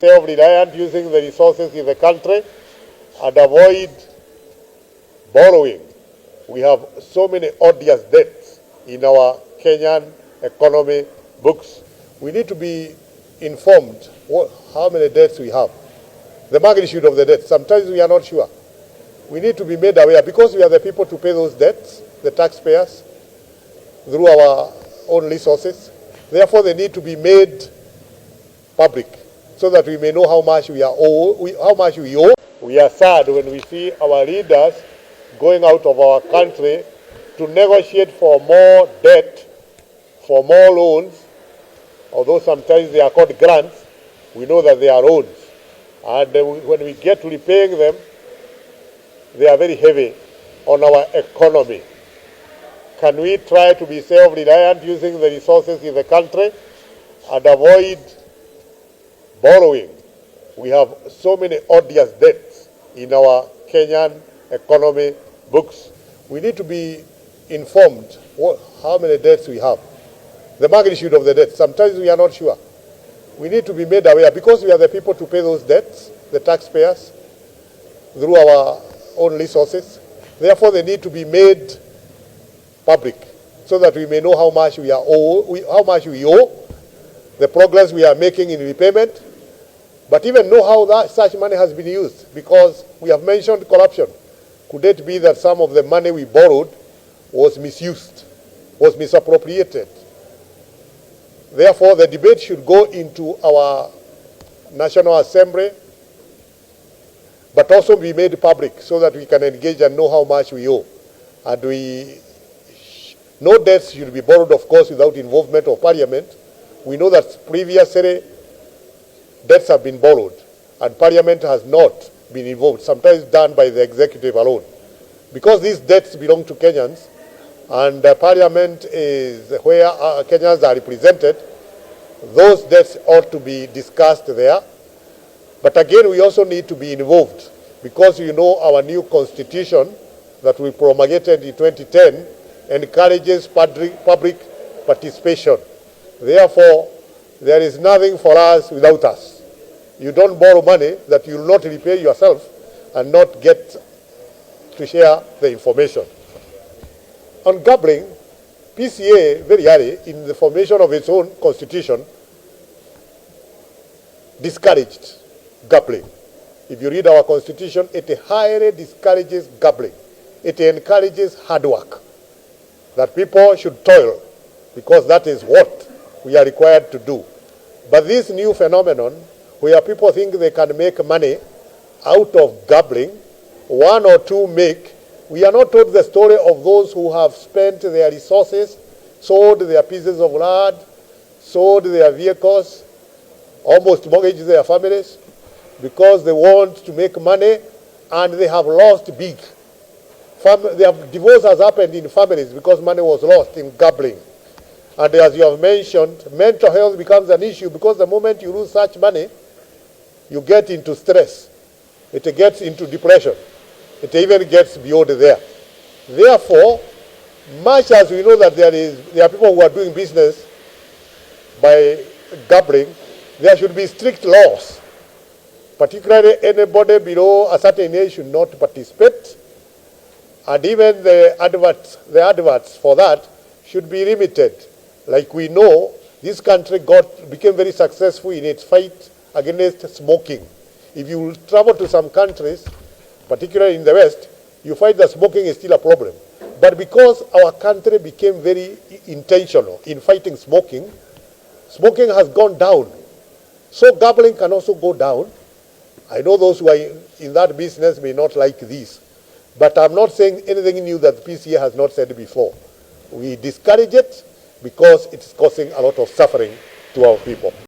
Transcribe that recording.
self-reliant using the resources in the country and avoid borrowing. We have so many odious debts in our Kenyan economy books. We need to be informed how many debts we have, the magnitude of the debt. Sometimes we are not sure. We need to be made aware because we are the people to pay those debts, the taxpayers, through our own resources. Therefore, they need to be made public so that we may know how much we owe. We are sad when we see our leaders going out of our country to negotiate for more debt, for more loans. Although sometimes they are called grants, we know that they are loans. And when we get to repaying them, they are very heavy on our economy. Can we try to be self-reliant using the resources in the country and avoid borrowing? We have so many odious debts in our Kenyan economy books. We need to be informed how many debts we have, the magnitude of the debt. Sometimes we are not sure. We need to be made aware because we are the people to pay those debts, the taxpayers, through our own resources. Therefore, they need to be made public so that we may know how much we owe, the progress we are making in repayment, but even know how such money has been used, because we have mentioned corruption. Could it be that some of the money we borrowed was misused, was misappropriated? Therefore, the debate should go into our National Assembly, but also be made public so that we can engage and know how much we owe. And no debts should be borrowed, of course, without involvement of Parliament. We know that previously debts have been borrowed and Parliament has not been involved, sometimes done by the executive alone. Because these debts belong to Kenyans and Parliament is where Kenyans are represented, those debts ought to be discussed there. But again, we also need to be involved because you know our new constitution that we promulgated in 2010 encourages public participation. Therefore, there is nothing for us without us. You don't borrow money that you will not repay yourself and not get to share the information. On gambling, PCEA very early in the formation of its own constitution discouraged gambling. If you read our constitution, it highly discourages gambling. It encourages hard work, that people should toil because that is what we are required to do. But this new phenomenon where people think they can make money out of gambling, one or two make, we are not told the story of those who have spent their resources, sold their pieces of land, sold their vehicles, almost mortgaged their families because they want to make money and they have lost big. Divorce has happened in families because money was lost in gambling. And as you have mentioned, mental health becomes an issue because the moment you lose such money, you get into stress. It gets into depression. It even gets beyond there. Therefore, much as we know that there are people who are doing business by gambling, there should be strict laws. Particularly anybody below a certain age should not participate. And even the adverts for that should be limited. Like we know, this country became very successful in its fight against smoking. If you travel to some countries, particularly in the West, you find that smoking is still a problem. But because our country became very intentional in fighting smoking, smoking has gone down. So gambling can also go down. I know those who are in that business may not like this. But I'm not saying anything new that PCEA has not said before. We discourage it because it's causing a lot of suffering to our people.